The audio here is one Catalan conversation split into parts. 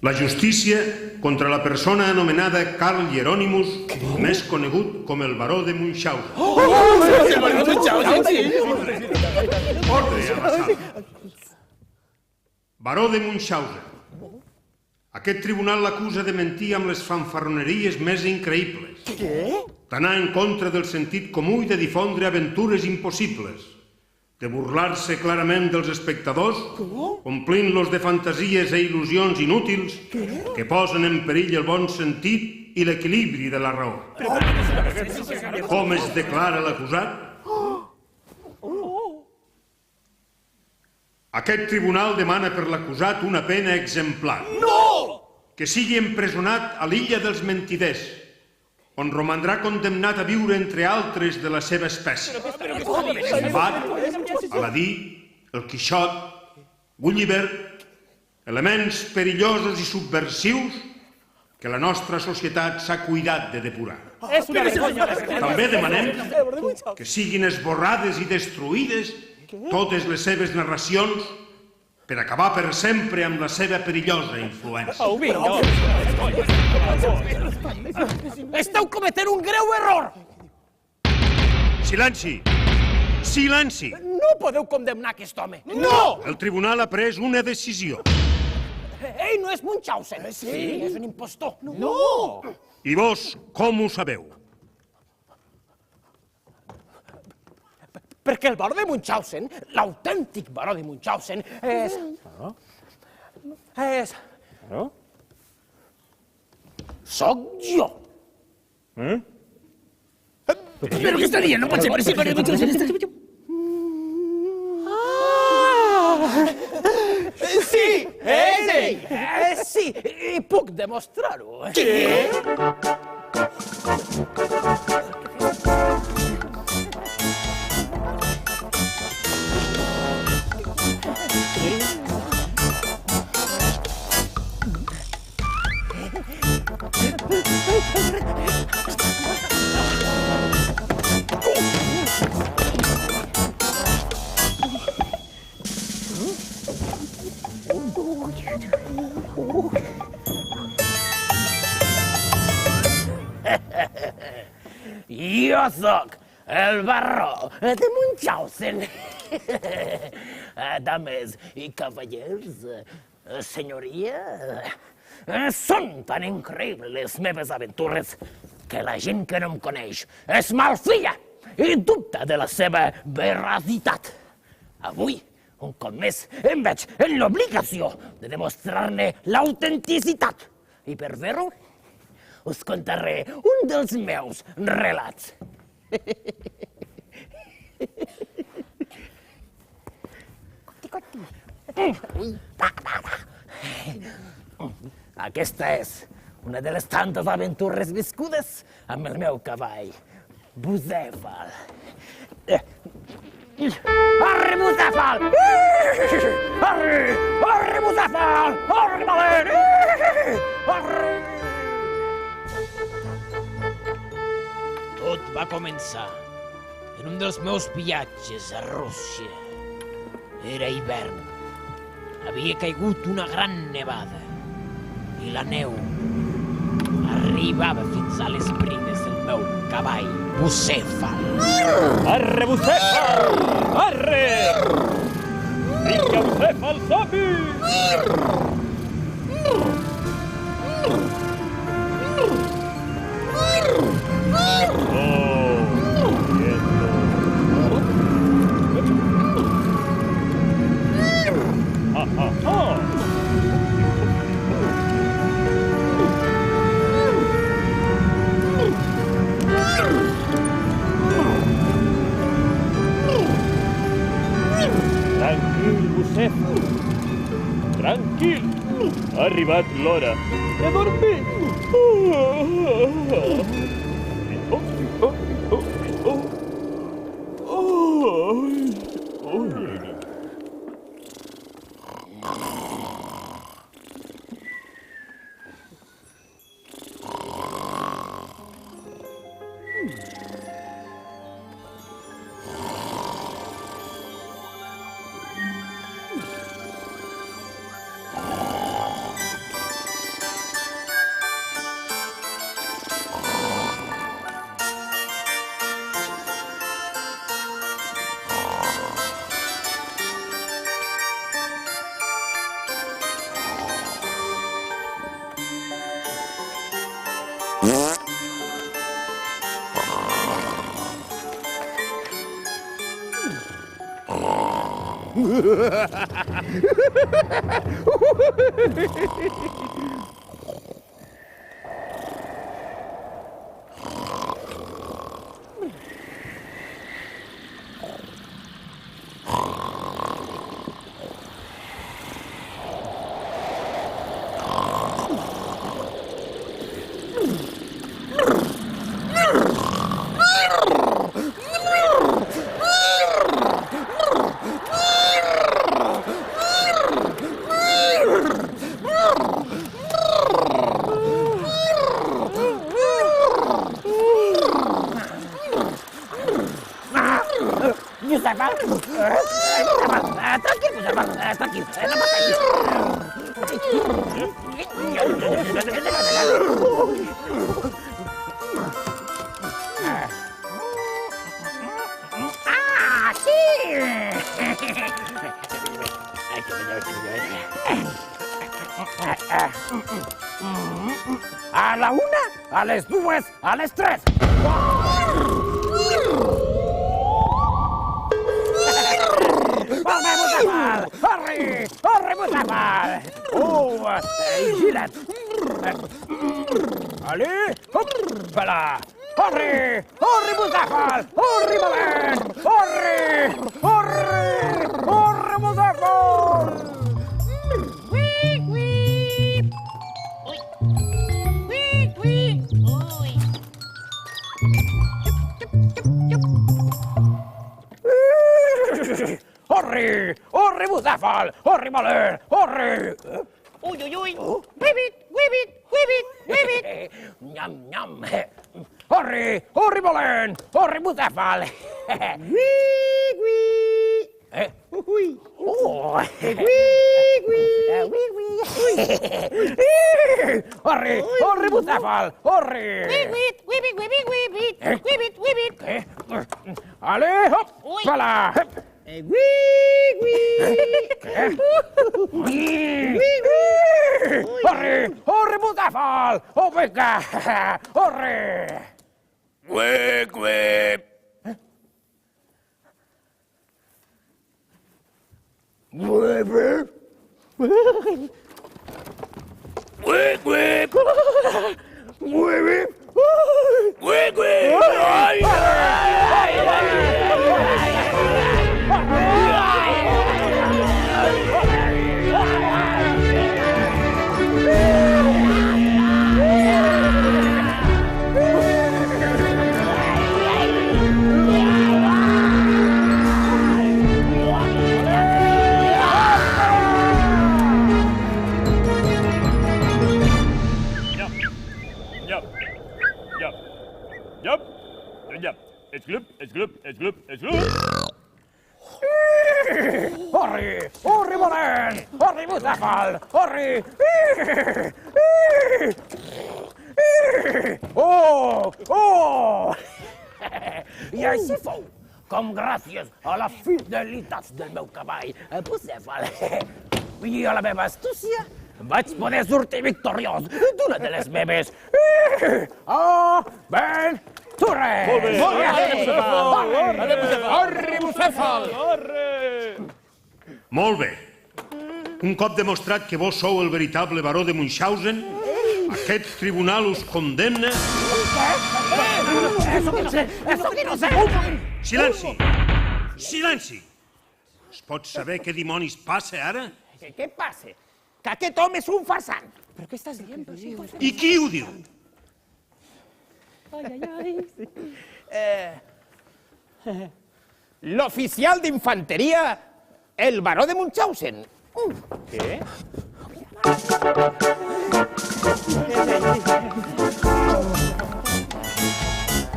La justícia contra la persona anomenada Carl Hieronymus, més conegut com el baró de Munchausen. Ordre, abassada. Baró de Munchausen. Aquest tribunal l'acusa de mentir amb les fanfarroneries més increïbles. D'anar en contra del sentit comú i de difondre aventures impossibles. De burlar-se clarament dels espectadors, omplint-los de fantasies i il·lusions inútils que posen en perill el bon sentit i l'equilibri de la raó. Com es declara l'acusat? Aquest tribunal demana per l'acusat una pena exemplar. Que sigui empresonat a l'illa dels mentiders, on romandrà condemnat a viure entre altres de la seva espècie. Sinbad, Aladí, el Quixot, Gulliver, elements perillosos i subversius que la nostra societat s'ha cuidat de depurar. També demanem que siguin esborrades i destruïdes totes les seves narracions per acabar per sempre amb la seva perillosa influència. Esteu cometent un greu error! Silenci! Silenci! No podeu condemnar aquest home! No! El tribunal ha pres una decisió. Ell no és Munchausen! Sí, és un impostor! No! I vos com ho sabeu? Perquè el baró de Munchausen, l'autèntic baró de Munchausen, és... Soc jo. Però què està dient? No pot ser per si baró de Munchausen està... Sí, és ell! Sí, i puc demostrar-ho. Què? Jo sóc el baró de Munchausen. Dames i cavallers, senyoria, són tan increïbles les meves aventures que la gent que no em coneix es malfia i dubta de la seva veracitat. Avui, un cop més, em veig en l'obligació de demostrar-ne l'autenticitat. I per fer-ho, us contaré un dels meus relats. Aquesta és una de les tantes aventures viscudes amb el meu cavall, Bucèfal. Arre, Bucèfal! Arre! Arre, Bucèfal! Arre, valent! Arre! Tot va començar en un dels meus viatges a Rússia. Era hivern. Havia caigut una gran nevada i la neu arribava fins a les brines del meu cavall, Bucèfal. Arre, Bucèfal! Arre! Vinga, Bucèfal, som-hi! Tranquil, Bucèfal. Tranquil. Ha arribat l'hora de dormir. Bucefal! Tranquil, Bucefal, tranquil, no ¡Ah, sí! A la una, a les dues, a les tres. Arre, Bucefal! Arre! Arre, Bucefal! Oh, gira't! Allez, hop, voilà! Arre! Arre, Bucefal! Arre, valent! Arre! Arre! Arre, Bucefal! Uic, uic. Ui. Uic, uic. Ui. Arre! Arre, Bucefal! Arre, valent! Arre! Ui, ui, ui. Whibbit, whibbit, whibbit, whibbit. Nyam, nyam! Arre! Arre, valent! Arre, Bucefal! Uic, uic. Ui! Oh! Uic, uic. Arre! Arre, Bucefal! Arre! Whibbit, whibbit, whibbit, whibbit. Whibbit, whibbit. Allez, hop! Ui. Voilà! Uic, uic. Arre! Arre, Bucefal! Oh, venga! Arre! Whip, whip. Whip, whip. Whip, whip. Ay, ay, Yup. Yup. Yup. Yup. It's gloop, it's gloop, it's gloop, it's gloop. Arre! Arre, valent! Arre, Bucefal! Arre! Oh! Oh! I així fou, com gràcies a la fidelitat del meu cavall, Bucefal, i a la meva astúcia, vaig poder sortir victoriós d'una de les meves aventures! Molt bé! Arre, Bucefal! Molt bé. Un cop demostrat que vos sou el veritable baró de Munchausen, aquest tribunal us condemna... Eso que no sé! Silenci! Silenci! Es pot saber què dimonis passa ara? Què passa? Que aquest home és un farsant. Però què estàs dient? I qui ho diu? L'oficial d'infanteria, el baró de Munchausen. Què?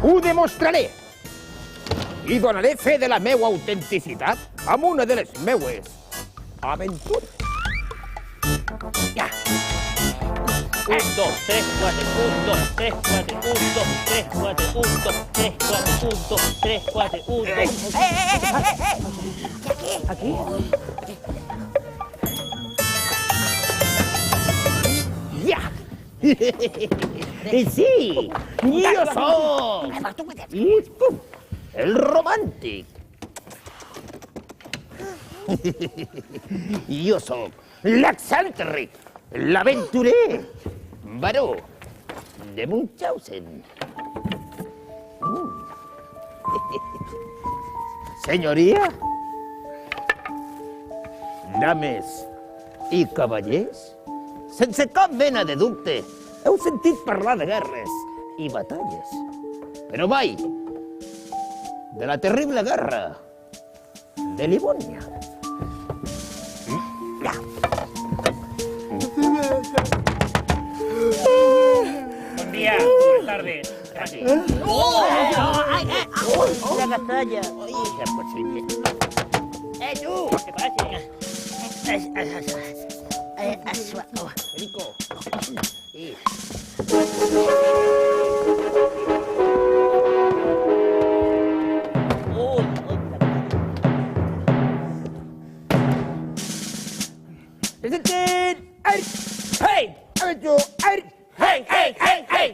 Ho demostraré. I donaré fe de la meua autenticitat amb una de les meues aventures. Ja. 1, 2, 3, 4, 1, 2, 3, 4, 1, 2, 3, 4, 1, 2, 3, 4, 1, 2, 3, 4, 1, 2... Aquí? Ja! Sí, jo soc el romàntic. Jo soc l'excèntric, l'aventurer, baró de Munchausen. Senyoria, dames i cavallers, sense cap mena de dubte, heu sentit parlar de guerres i batalles, però mai de la terrible guerra de Livònia. Bon dia, buenas tardes. Gràcies. Una batalla. Ja pot ser bé. Tu! Què passa? Rico. Hey! Hey, hey, hey, hey!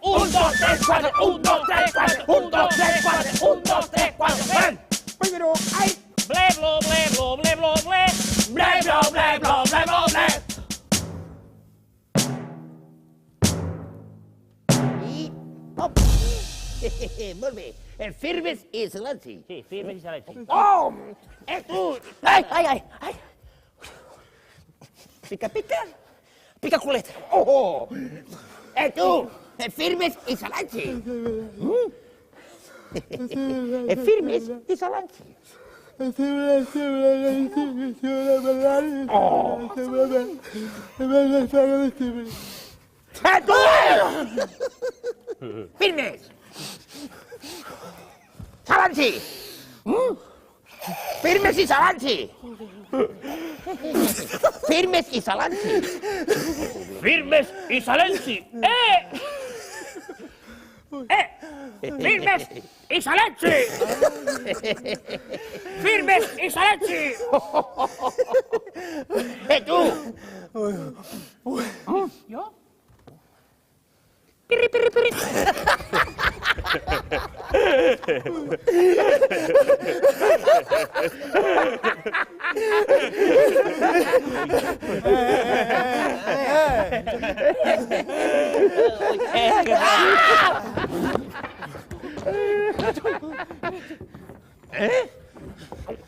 1, 2, 3, 4, 1, 2, 3, 4, 1, 2, 3, 4, 1, 2, 3, 4, ven! Ble, blo, ble, blo, ble, blo, ble! Ble, blo, ble, blo, ble, blo, ble! Molt bé. Firmes i silenci. Sí, firmes i silenci. Oh! Tu! Ai! Pica, pica? Pica culet. Oh! Tu! Firmes i silenci. Firmes i silenci. Firmes! Silenci! Firmes i silenci! Firmes i silenci! Firmes i silenci! Firmes i silenci! Firmes i silenci! Tu! Jo? Pirri, pirri, pirri!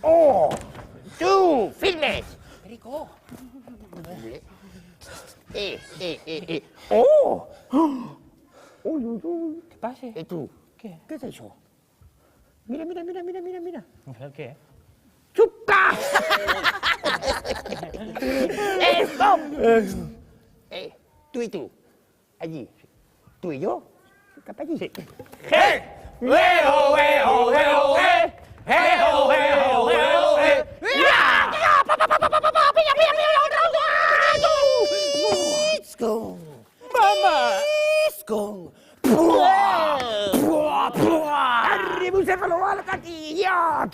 Oh! Tu! Filmes! Rico, Oh! Què passa? Tu? Què? Què és això? Mira. No sé el què. Xupa! Stop! Tu i tu. Allí. Tu i jo. Cap allí. Sí. Hey! Arribocefalo a la catilla!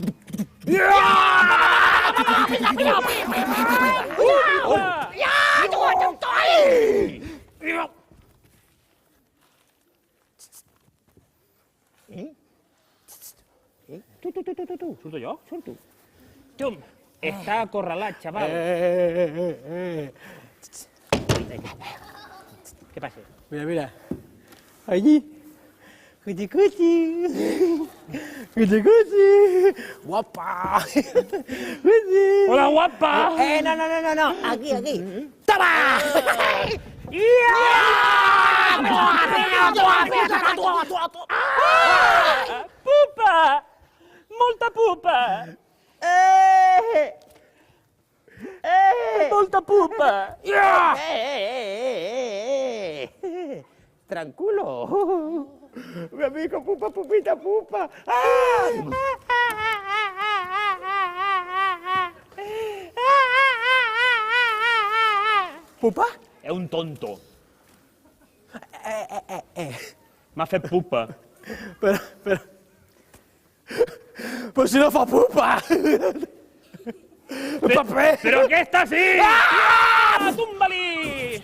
Tu. Surto jo? Surto. Tum, està acorralat, xaval. Què passa? Mira. Allí. Cuchi. Guapa. Hola, guapa! No. Aquí. Toma! Pupa! Molta pupa! Molta pupa! Tranquilo. Mi amico pupa, pupita, pupa. Pupa? È un tonto. M'ha fet pupa. Però si no fa pupa! Paper! Però aquesta sí! Ah! Tumba-li!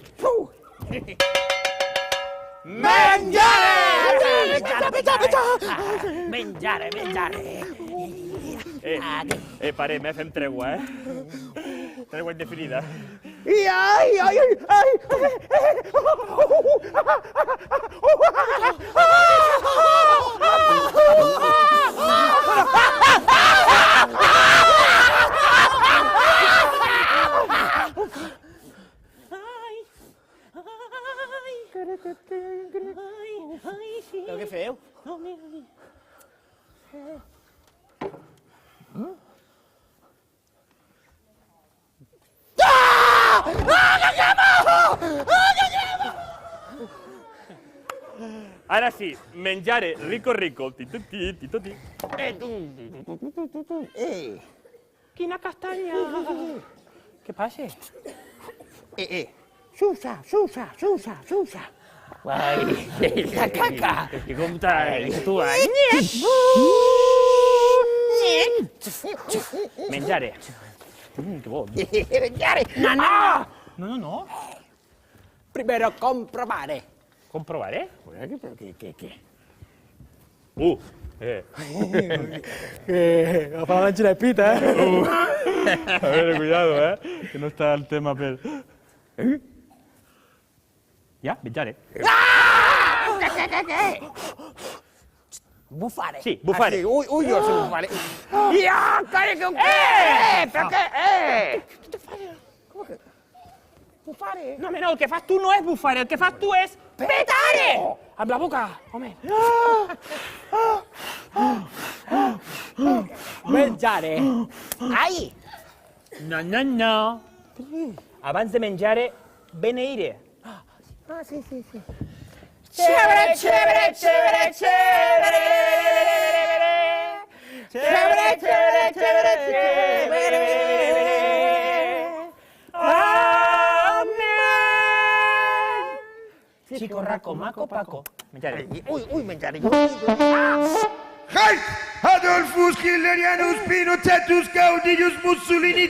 Menjare, menjare. Pare, me fem tregua, Tregua indefinida. I ai, ai, ai, ai. Però què feu? Ara sí, menjare rico rico, tituti, tituti. Quina castanya! Què passa? Susa, susa, susa, susa. La caca. Que compta tu, Menjare. Que bo. Menjare. No. Primero comprobare. Comprovare? Què? La falange de pita, A ver, cuidado, que no está el tema per... Ja, menjare. Bufare. Sí, bufare. Ah, sí. Ui, jo sé bufare. Ja, carica, però què? Bufare? No, home, no, el que fas tu no és bufare, el que fas tu és... Petare! Amb la boca, home. Menjare. Ai! No. Abans de menjare, beneire. Ah, sí. Chévere, chévere, chévere, chévere. Chévere, chévere, chévere, chévere. Amén. Chico, raco, maco, paco. Menjare. Ui, menjare. Halt! Adolfus Hitlerianus Pinochetus Gaudillus Mussolini.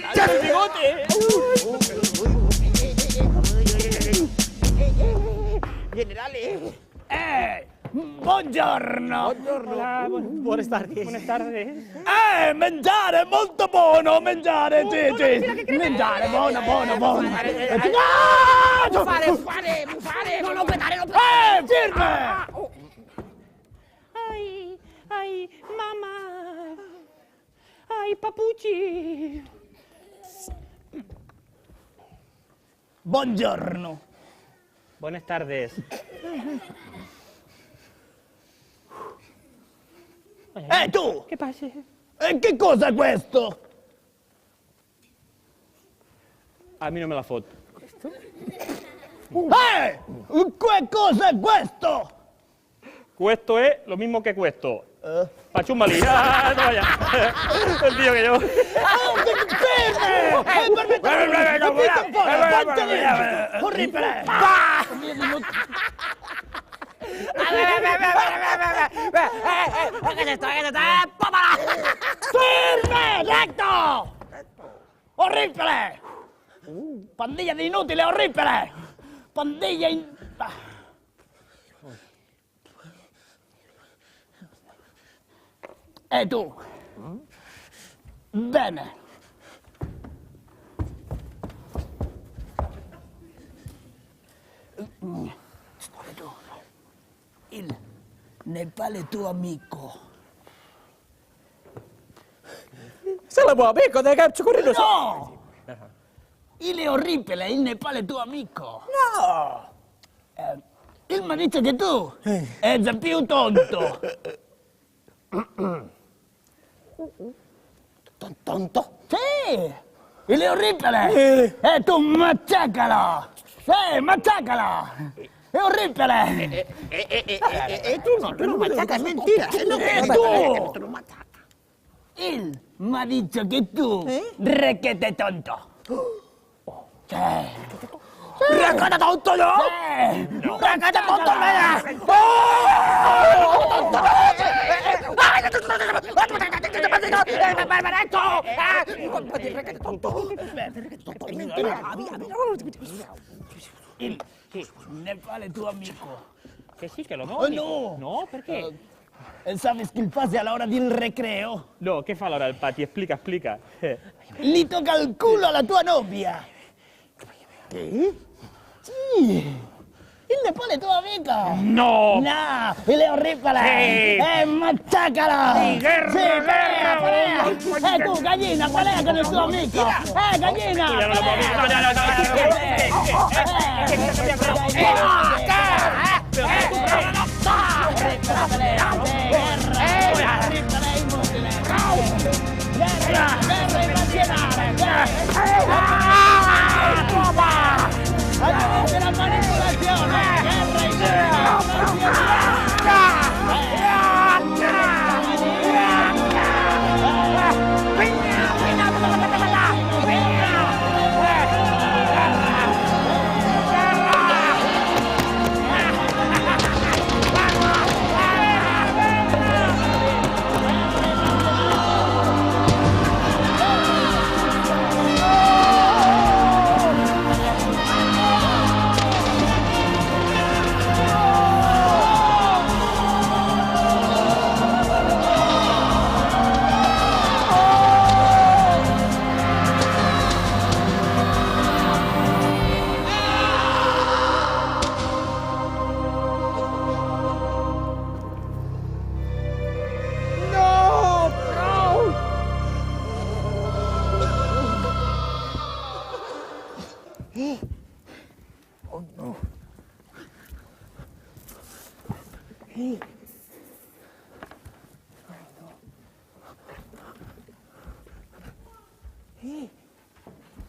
Generale. Buongiorno. Buenas tardes. Buenas tardes. Mangiare molto buono, mangiare, sì. Mangiare, buono. Bufare. Non pedare. Firme! Ai, mamma. Ai, papucci. Buongiorno. Buenas tardes. Tu! Che passa? E che cosa è questo? A mí no me la fot. Che cosa è questo? Questo es lo mismo que cuesto. Pachumali. No vaya. El tío que yo. Orribile! Firme! Recto! Orribile! Pandilla di inutile, orribile! Pandilla in... E tu? Bene. Il Nepale tuo amico. Se la può amico, dai che ci corrido. No! Il è orribile, il Nepale tuo amico. No! Il mi dice che tu è già più tonto. Tonto? Sì! Il è orribile! E tu mazzacalo! Sì, mazzacalo! È orribile! E tu non mazzacca, è mentira. Tu non mazzacca. Il mi dice che tu requete tonto. Sì. Requete tonto io? Sì! Requete tonto me! Il Nepale tuo amico. Que sí, que lo no. Oh, no! No, ¿por qué? ¿Sabes qué pasa a la hora del recreo? No, che fa allora il Patti? Explica, explica. Li tocca il culo alla tua novia. Sì. Il Nepal è tuo amico. No! No, él es horrible. Machácala. Sí, guerra, pelea. Tú, gallina, pelea con el tu amico. Gallina. Ya no lo puedo ver.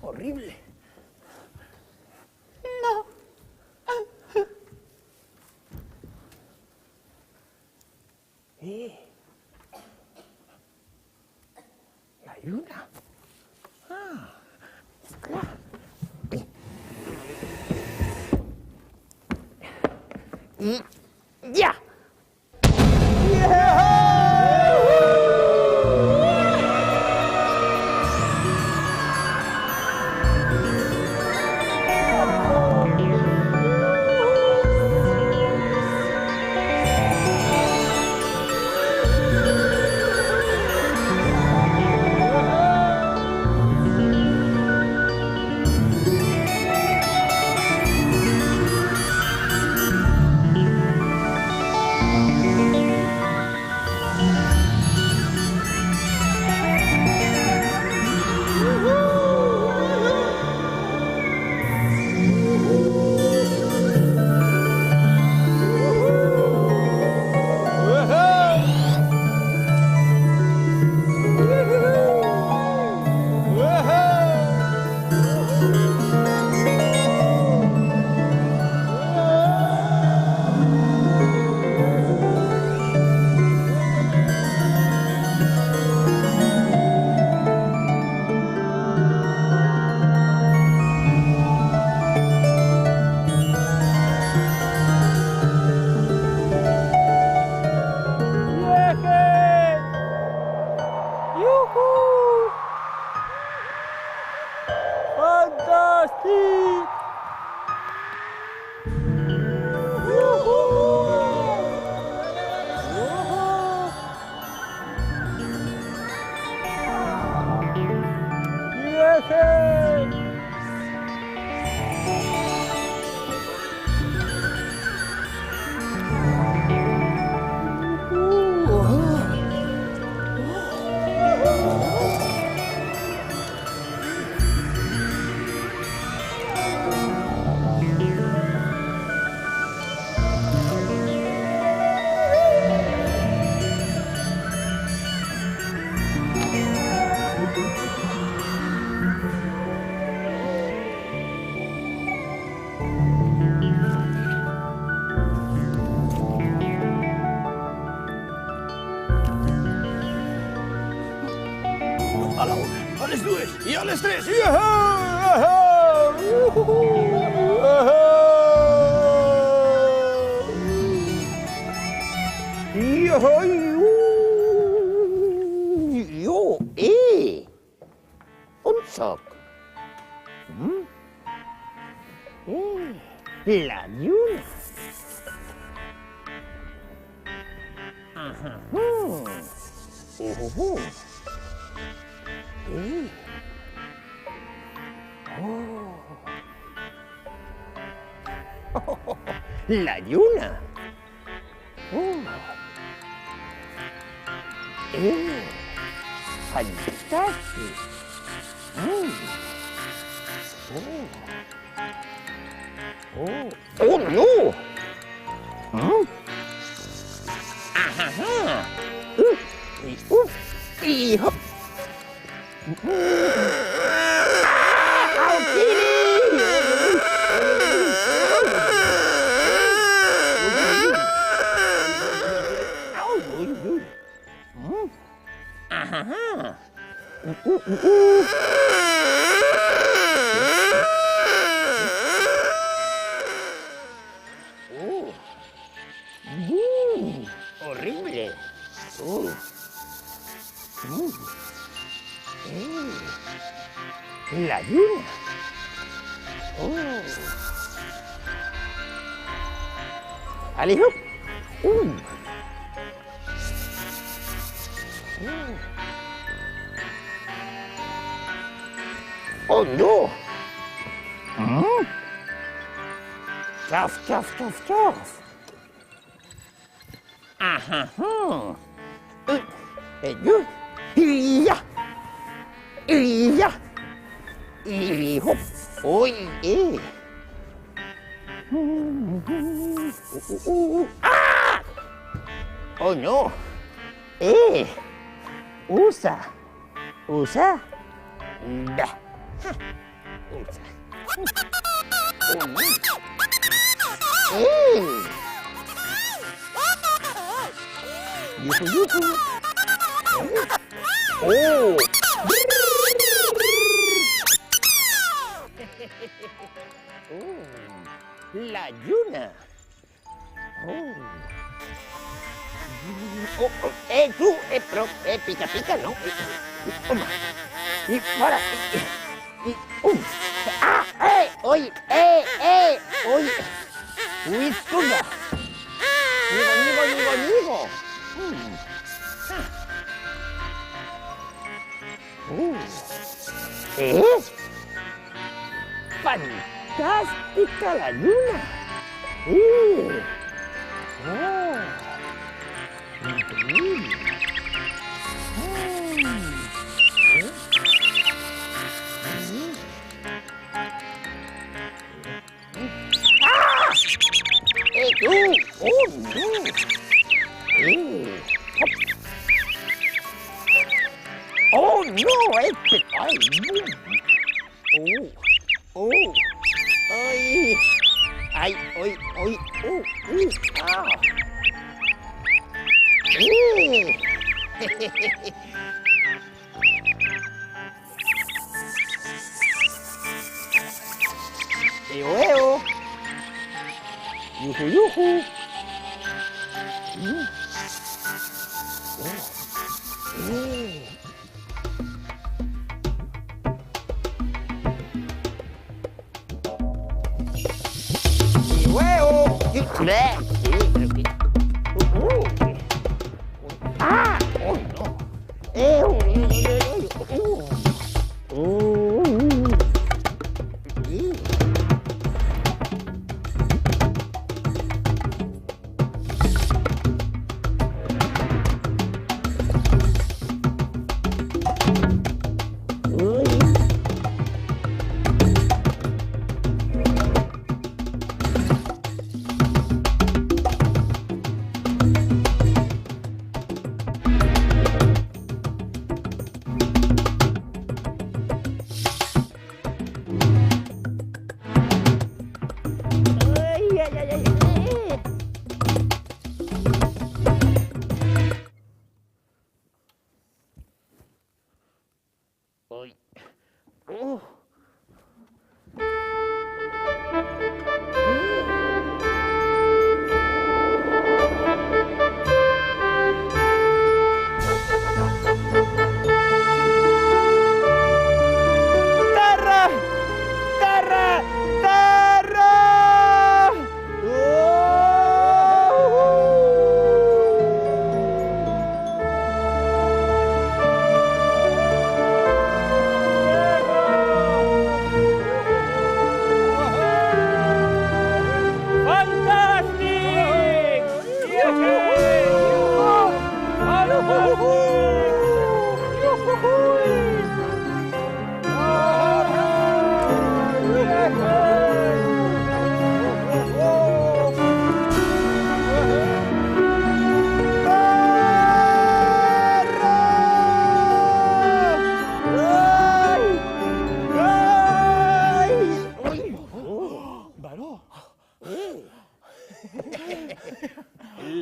Horrible. No. La luna. Ya. A les dues i a les tres. Jo, on soc? La lluna. La lluna. Fantástico. Oh, no. Ajá. Y hop. Horrible. La lluna. Alijo. Oh no. Tough, tough, tough, tough. Ajá. Yo. Y ya. Y ya. Y hop. Uy. ¡Ah! Oh no. Usa. Usa. Da. Usa. Yuhu, yuhu. Oh. La lluna. Tú, pero, pica, pica, ¿no? Y para. Oye, oye. Uy, tuya. Nigo. Es fantástica la luna. Oh no, ay, y luego, yuju.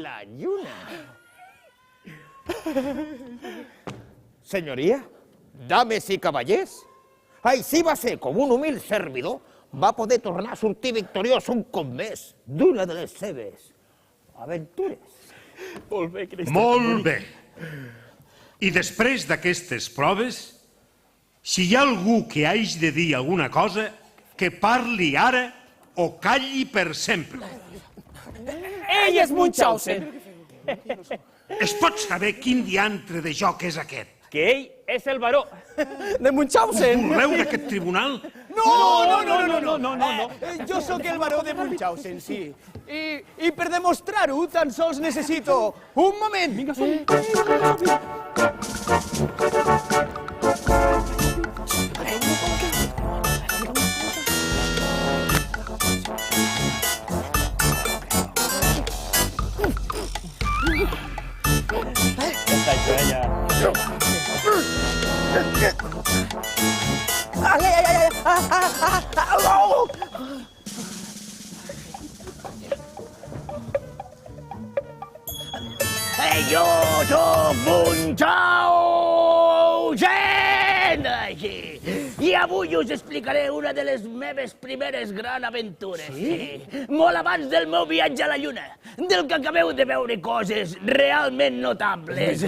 La lluna. Senyoria, dames i cavallers, així va ser com un humil servidor va poder tornar a sortir victoriós un cop més d'una de les seves aventures. Molt bé, Cristian. Molt bé. I després d'aquestes proves, si hi ha algú que hagi de dir alguna cosa, que parli ara o calli per sempre. Ell és Munchausen. Es pot saber quin diantre de joc és aquest? Que ell és el baró. De Munchausen. Burleu d'aquest tribunal? No. Jo sóc el baró de Munchausen, sí. I per demostrar-ho tan sols necessito un moment. Vinga, Està això, ja. Jo soc Munchausen! I avui us explicaré una de les meves primeres grans aventures. Sí? Molt abans del meu viatge a la Lluna, del que acabeu de veure coses realment notables.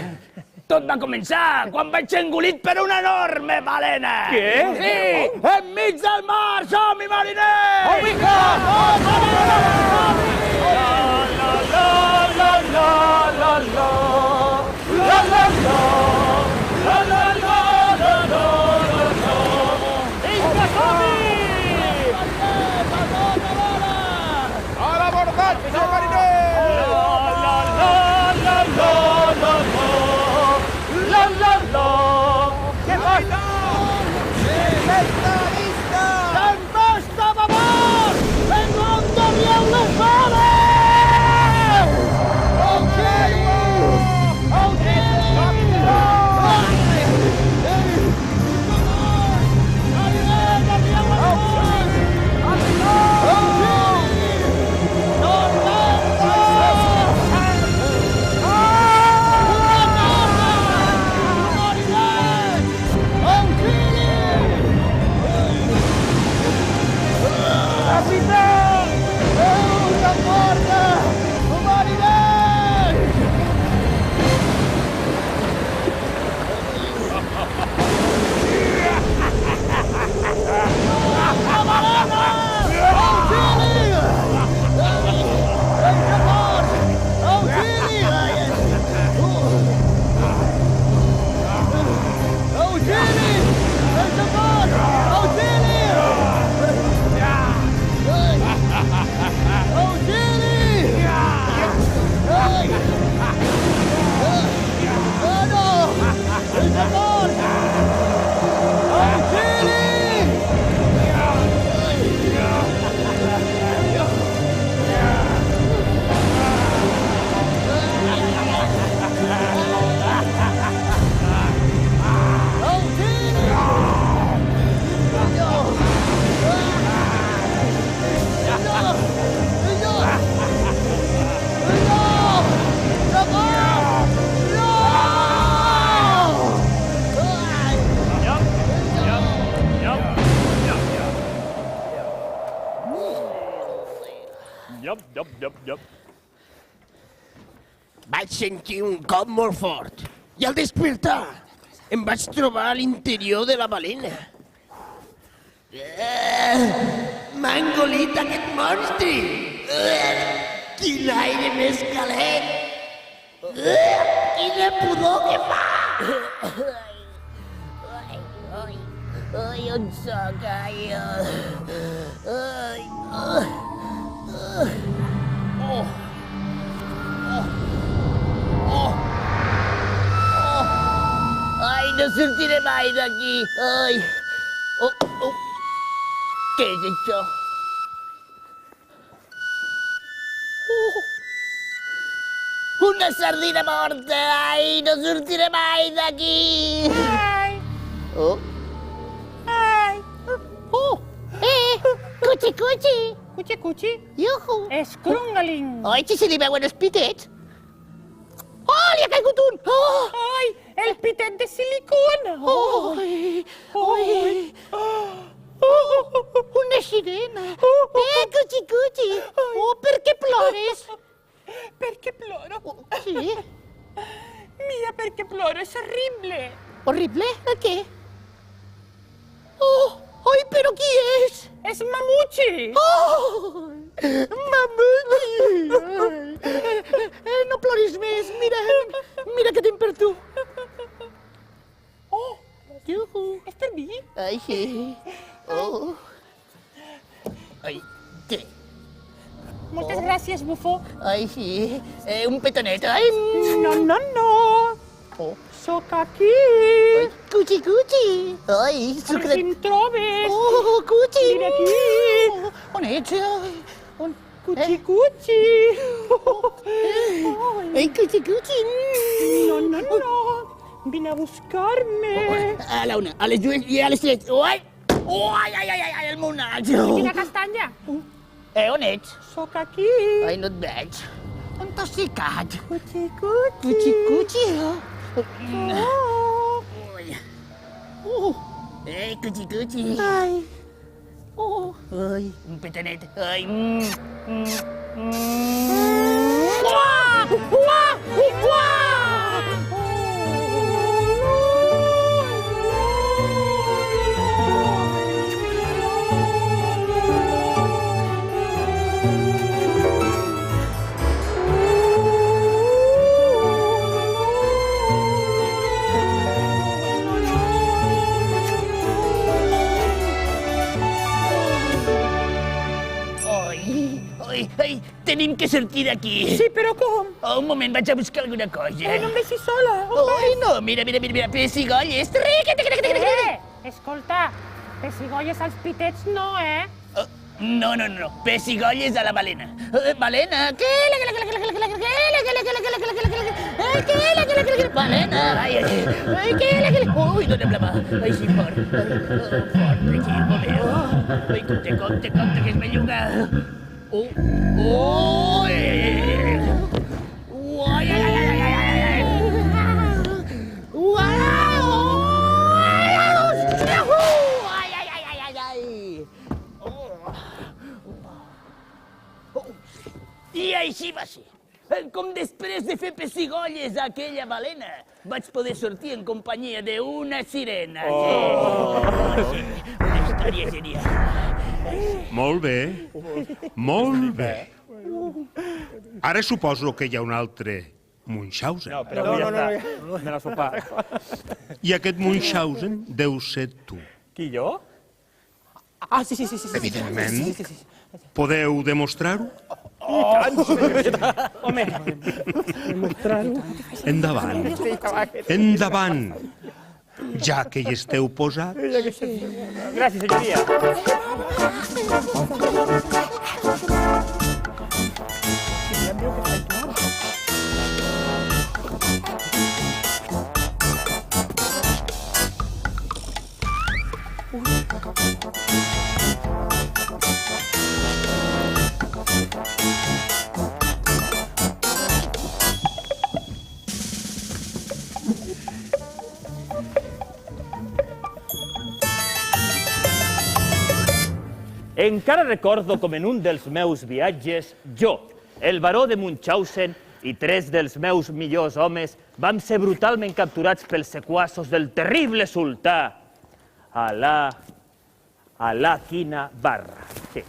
Tot va començar quan vaig ser engolit per una enorme balena. Què? Sí, enmig del mar, som-hi, mariners! Oh, vinga! A l'abordatge, mariners! Què passa? Esta vista! Tempesta a favor! En on dobleu les bales! Yup. Vaig sentir un cop molt fort i al despertar em vaig trobar a l'interior de la balena. M'ha engolit aquest monstre! Quin aire més calent! Quina pudor que fa! Ai, on soc? Ai, no sortiré mai d'aquí! Ai! Què és això? Una sardina morta! Ai, no sortiré mai d'aquí! Ai! Oh! Ai! Cuchi, cuchi! Cuchi, cuchi. Iuhu. Escrungaling. Ai, si se li veuen els pitets. Oh, li ha caigut un! Oh! Ai, el pitet de silicona. Ai, ai. Una sirena. Cuchi, cuchi. Oh, per què plores? Perché ploro? Sí? Mira perché ploro, es horrible. Horrible? El què? Oh, ai, però qui és? Es Mamuchi. Oh, Mamuchi! No ploris més, mira què tinc per tu. Oh, Iuhu. es per mi? Ai, sí. Oh. Ai, què? Moltes gràcies, bufó. Ai, sí. Un petonet, ai. No, no, no. Oh. Soc aquí. Ai, cuchi, cuchi. Ai, Si sucre... em trobes. Oh, cuchi. Vine aquí. On ets? On... Cuchi, cuchi. Ai, cuchi, cuchi. No, no, no. Vine a buscar-me. A la una, a les dues i a les tres. Ai! Ai, ai, ai, ai, el meu nas. Quina castanya. On ets? Soc aquí. Ai, no et veig. On t'has ficat? Cuchi, cuchi. Cuchi, cuchi. Oh. Ei, cuchi, cuchi. Ai. Oh. Ai, un petonet. Ai. Uah! Uah! Uah! Ai, tenim que sortir d'aquí. Sí, però com? Oh, un moment, vaig a buscar alguna cosa. No em deixis sola. Ai, no, mira, pessigolles. Escolta, pessigolles als pitets no, eh? No, pessigolles a la balena. Balena, què? Balena, ai, què? Ui, dóna'm la mà. Ai, sí, fort, aquí, molt bé. Ai, compte, que es belluga. Oh, ai, I així va ser. Com després de fer pessigolles a aquella balena, vaig poder sortir en companyia d'una sirena. Sí, una història genial. Molt bé, molt bé. Ara suposo que hi ha un altre Munchausen. No, però ja està. Me la sopar. I aquest Munchausen deu ser tu. Qui, jo? Ah, sí. Evidentment. Podeu demostrar-ho? Home, Endavant. Endavant. Ja que hi esteu posats. gràcies, senyoria. Encara recordo com en un dels meus viatges, jo, el baró de Munchausen i 3 dels meus millors homes vam ser brutalment capturats pels sequassos del terrible sultà Alà Quina Barra. Sí.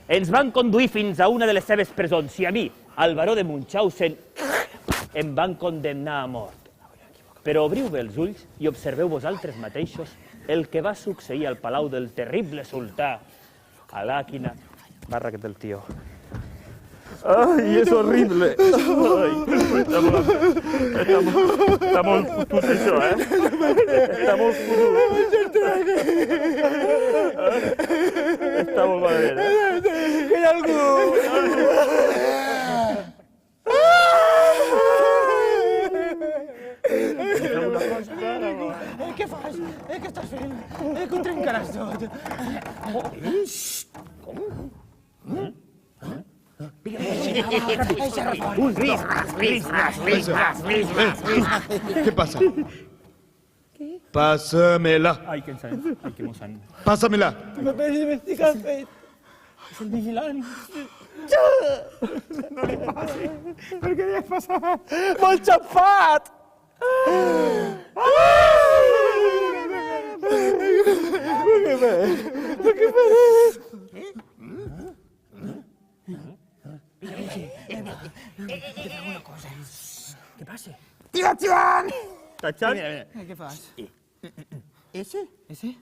Ens van conduir fins a una de les seves presons i a mi, al baró de Munchausen, em van condemnar a mort. Però obriu bé els ulls i observeu vosaltres mateixos el que va succeir al palau del terrible sultà Alà Quina Barra, que té el tio. Ai, és horrible. Ai, està molt fotut, això, eh? Està molt fotut. Està molt malament, eh? Que hi ha algú! Què fas? Què estàs fent? Que ho trencaràs tot. Com? ¿Qué pasa? Pásamela. Ai, que ens han... Ai, que mos han... Pásamela. És el vigilant. Molt xafat! Què passa? Tachan! Tachan? Què fas? Ese? Ese?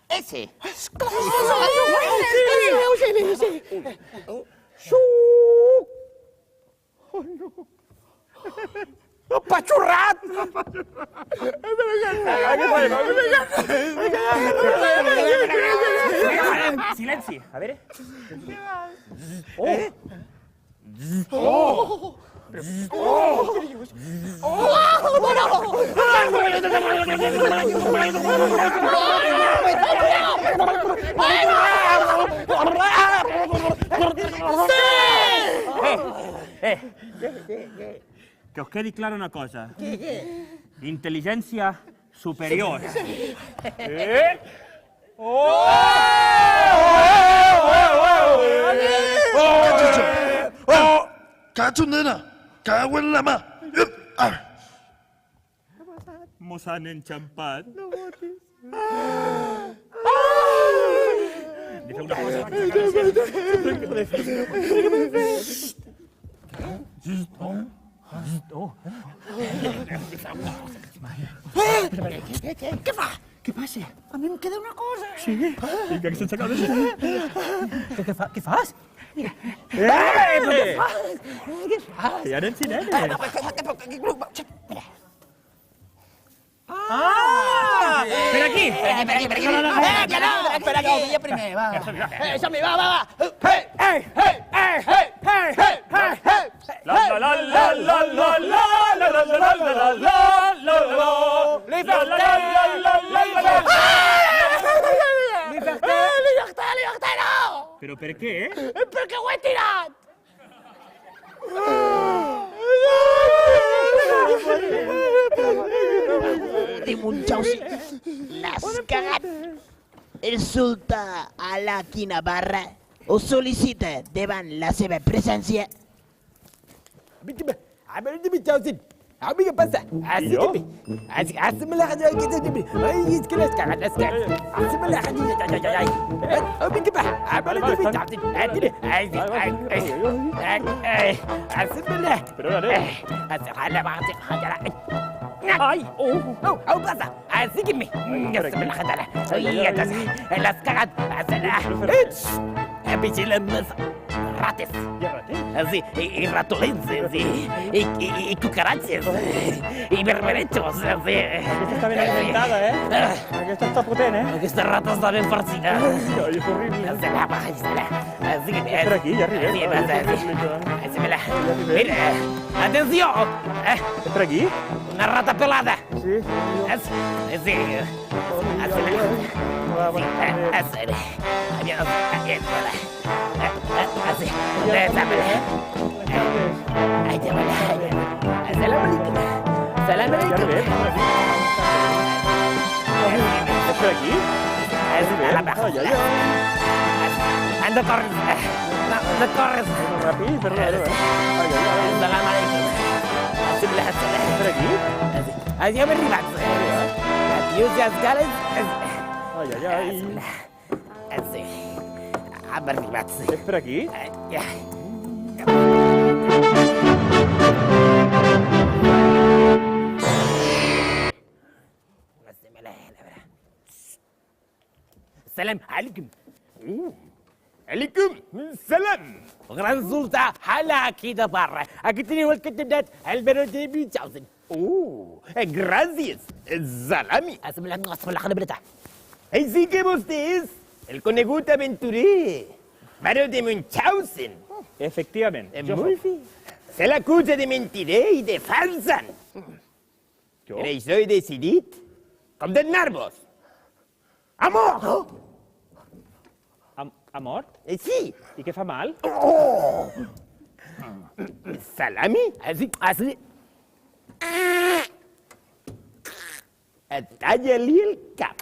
Ese. Apachurrat! Silenci, a veure. Que us quedi clara una cosa. Intel·ligència superior. Cacho, nena. Cago en la mà. Mos han enxampat. No votis. De fer una cosa. Què fa? Què passa? A mi em queda una cosa. Sí? I que sense cap de... Què fas? Què fas? Ja no ensineu. Per aquí! Espera, que ho veia primer, va. Som-hi, va. Liberté, no! Però per què? Perquè ho he tirat! De Munchausen, l'has cagat. El sultà Alaki Navarra us sol·licita davant la seva presència. A mi què passa? Jo? Ai, au passa, sígueme. L'has cagat. Vigilem rates. Sí, i ratolins, i cucaratges, i berberechos. Aquesta està ben alimentada, Aquesta està potent, Aquesta rata està ben farcida. Ai, és horrible. Sígueme. Per aquí, ja arribem. Mira, atenció! Per aquí? Una rata pelada. Sí. Sí. Salam alaikum. És per aquí? No corres. Ràpid, perdó. Salam alaikum. Per aquí? Ja hem arribat. Aquí us escales. Ai. Sí. Hem arribat. És per aquí? Ja. Salam alaikum. Alaikum salam. Gran sultà Alaki Navarra. Aquí teniu el candidat Álvaro de Munchausen. Gràcies, salami. Asmala khanabrata. Així que vostè és el conegut aventurer, Baró de Munchausen. Efectivament. Molt bé. Se l'acusa de mentider i de farsant. Jo? Per això he decidit condemnar-vos. A mort! Ha mort? Sí. I què fa mal? Salami? Así, así. Talla-li el cap.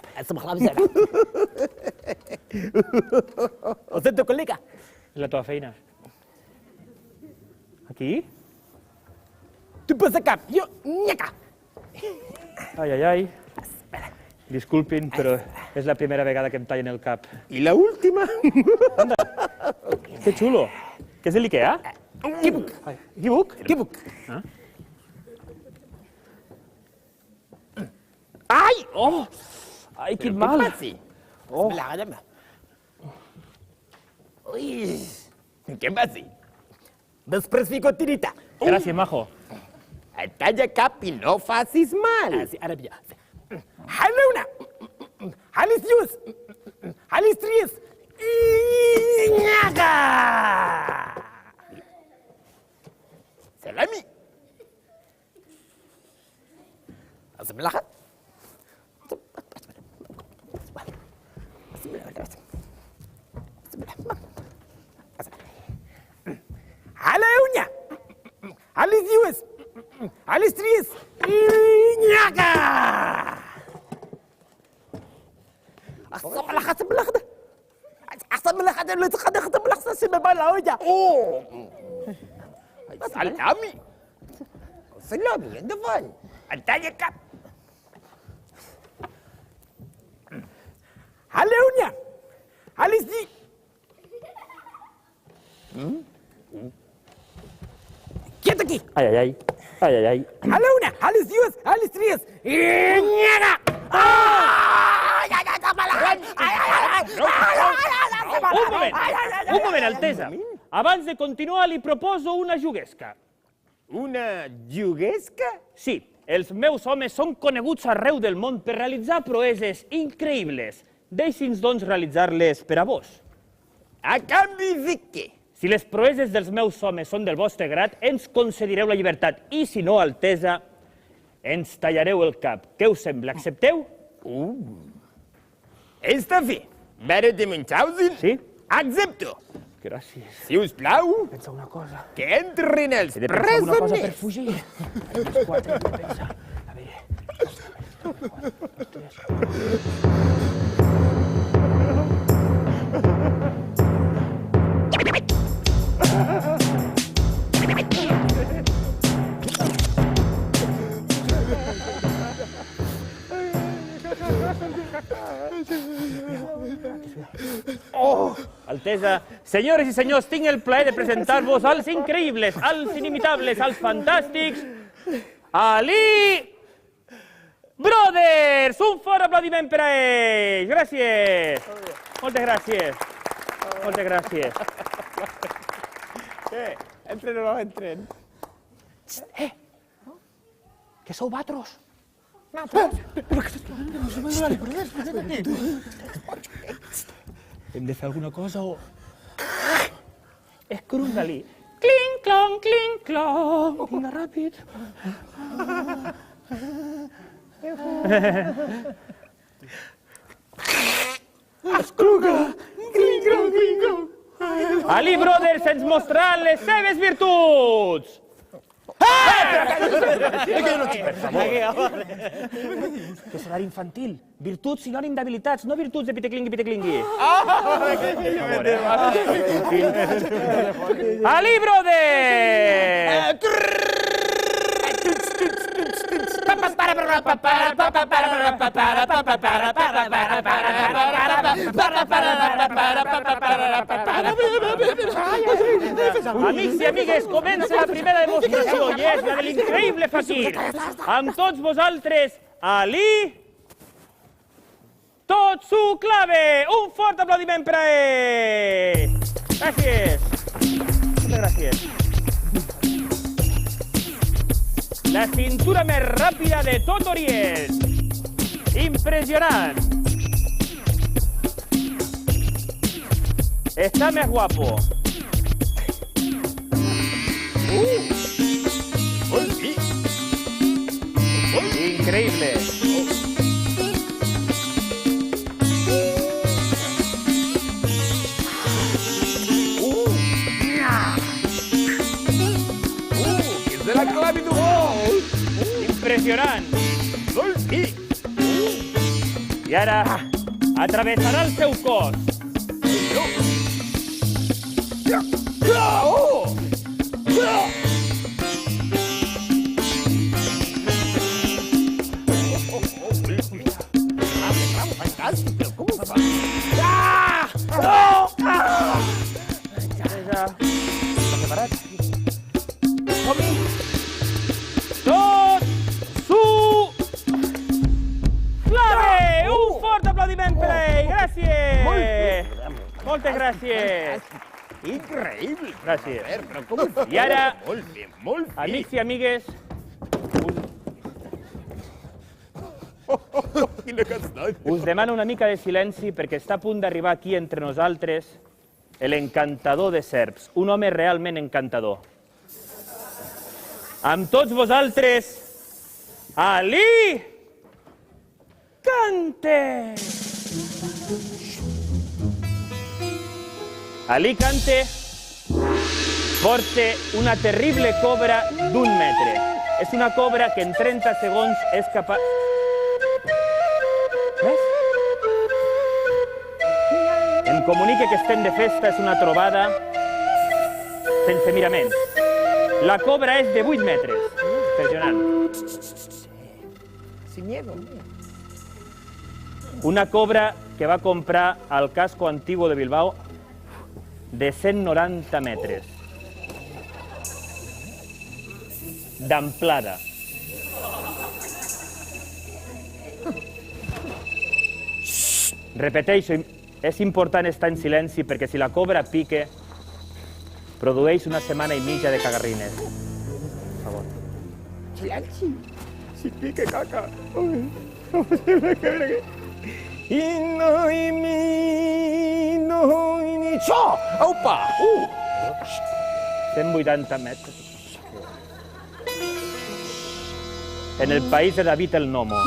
Ho sento, col·lega. És la teva feina. Aquí? Tu posa cap, jo, nyaca. Ai, ai, ai. Disculpin, però és la primera vegada que em tallen el cap. I la última? Que xulo. Què és de l'Ikea? Equívoc. Equívoc? Equívoc. Ai! Oh! Ai, quin mal! Què passi? Oh. Ui. Què passi? Després fico tirita. Gràcies, majo. Talla cap i no facis mal. Así, ara millor. Haluna. Halis Halis tries. Nyaga. Salami. Asmelahat. Halaunya. Halis Yus. Halis tries. Nyaga. Salami. Salami, endavant. Talla cap. Halaunya. Halis di. Quieta aquí. Ai, ai, ai. Ai, ai, ai. Halaunya. Halis Yus. Halis tries. Nyaga. Un moment, Altesa. Abans de continuar, li proposo una juguesca. Una juguesca? Sí, els meus homes són coneguts arreu del món per realitzar proeses increïbles. Deixi'ns, doncs, realitzar-les per a vos. A canvi de què? Si les proeses dels meus homes són del vostre grat, ens concedireu la llibertat. I si no, Altesa, ens tallareu el cap. Què us sembla? Accepteu? Està bé. Baró de Munchausen? Sí? Accepto. Gràcies. Si us plau, Pensa una cosa. que entrin els He de pensar una cosa per presoners. fugir. Els quatre he de pensar. A veure... Altesa, senyores i senyors, tinc el plaer de presentar-vos als increïbles, als inimitables, als fantàstics, Ali Brothers! Un fort aplaudiment per a ells! Gràcies! Moltes gràcies. Moltes gràcies. Entren o no entren? Que sou vatros? Hem de fer alguna cosa o... Escrunga-li. Cling-clong, cling-clong. Vinga, ràpid. Escrunga. Cling-clong, cling-clong. Ali Brothers ens mostrarà les seves virtuts. Que serà infantil. Virtuts sinònim d'habilitats, no virtuts de piteclingui, piteclingui. Ali Brothers! Amics i amigues, comença la primera demostració i és la de l'increïble Fakir. Amb tots vosaltres, Ali Totsuklavè. Un fort aplaudiment per a ell. Gràcies. Moltes gràcies. La cintura més ràpida de tot Orient. Impressionant. Está més guapo. Increíble. de la clave d'un gol! Impressionant! I ara atravessarà el seu cos. Tot su Flave! Un fort aplaudiment per ell! Gràcies! Moltes gràcies! Increïble! Gràcies. Però com ho fas? I ara, Molt bé, molt bé. amics i amigues, Quina castanya. us demano una mica de silenci perquè està a punt d'arribar aquí entre nosaltres l'encantador de serps, un home realment encantador. Amb tots vosaltres, Ali Cante! Ali Cante porta una terrible cobra d'1 metre. És una cobra que en 30 segons és capaç... Ves? Em comunica que estem de festa, és una trobada sense miraments. La cobra és de 8 metres. Impressionant. Sin miedo. Una cobra que va comprar al casco antiguo de Bilbao de 190 metres. D'amplada. Repeteixo, és important estar en silenci perquè si la cobra pique, produeix una setmana i mitja de cagarrines. Per favor. Silenci. Si pique caca. No és possible que veure que... I no i mi, no i mi... Això! Aupa! 180 metres. En el país de David el Nomo.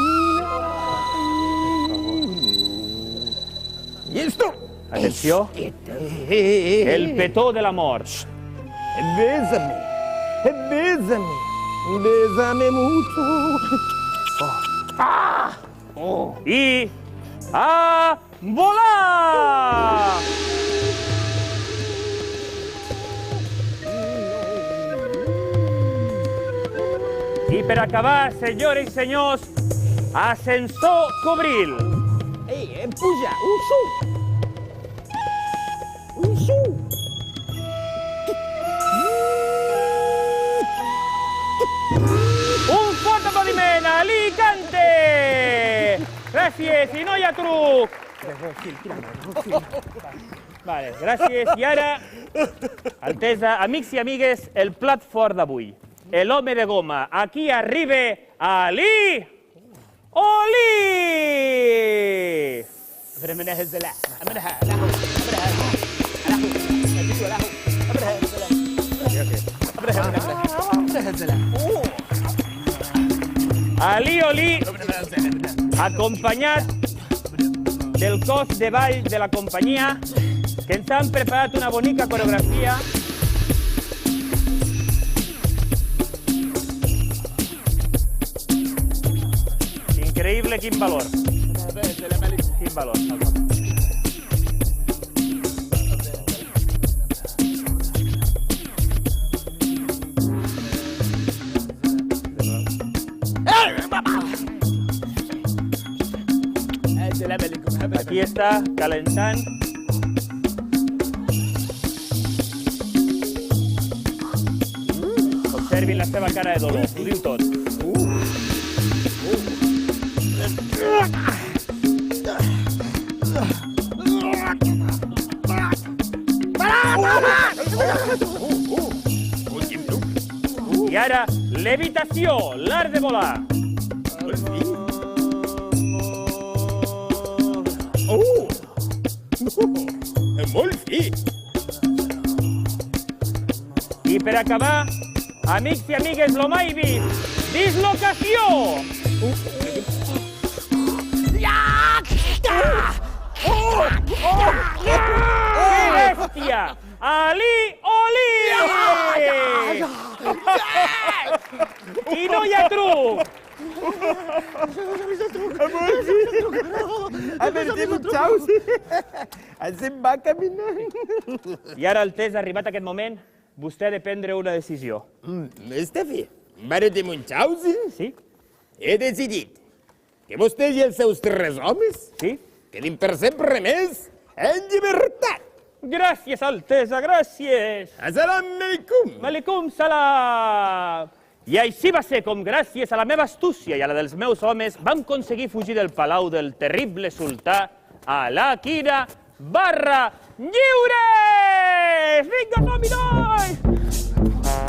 I esto? Atenció. El petó de la mort. Bésame. Bésame. Bésame mucho. I a volar! I per acabar, senyores i senyors, ascensor Cobril. Ei, puja, un su. Un su. Un fort aplaudiment a Ali Cante! Gràcies, i no hi ha truc! Vale, gràcies. I ara, entesa, amics i amigues, el plat fort d'avui. L'home de goma. Aquí arriba Ali Oli! Ali Oli, acompanyat del cos de ball de la companyia, que ens han preparat una bonica coreografia. Increïble, quin valor. Quin valor. Aquí està, calentant. Observin la seva cara de dolor, ho diu tot. I ara, levitació, l'art de volar. Molt fi. I per acabar, amics i amigues, lo mai vist, dislocació! ¡Qué bestia! ¡Ali Oli! I no hi ha truc! A veure, Munchausen. Se'n va caminant. I ara, Altesa, arribat aquest moment, vostè ha de prendre una decisió. Estefi, mare de Munchausen, Sí? he decidit que vostè i els seus 3 homes Sí? quedin per sempre més en llibertat. Gràcies, Altesa, gràcies! Assalam alaikum. Malikum salam! I així va ser com, gràcies a la meva astúcia i a la dels meus homes, vam aconseguir fugir del palau del terrible sultà a la Quina Barra lliures! Vinga, som-hi, nois!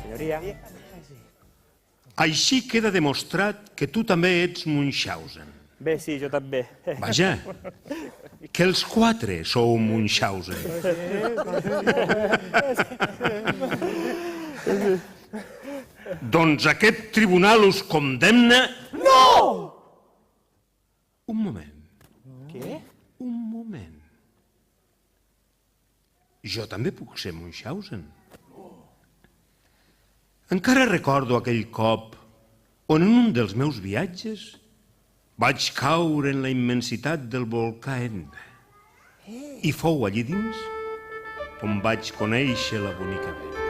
Senyoria. Així queda demostrat que tu també ets Munchausen. Bé, sí, jo també. Vaja, que els 4 sou Munchausen. Doncs aquest tribunal us condemna... No! Un moment. Què? Un moment. Jo també puc ser Munchausen. Encara recordo aquell cop on en un dels meus viatges vaig caure en la immensitat del volcà Etna. I fou allí dins on vaig conèixer la bonica Bel.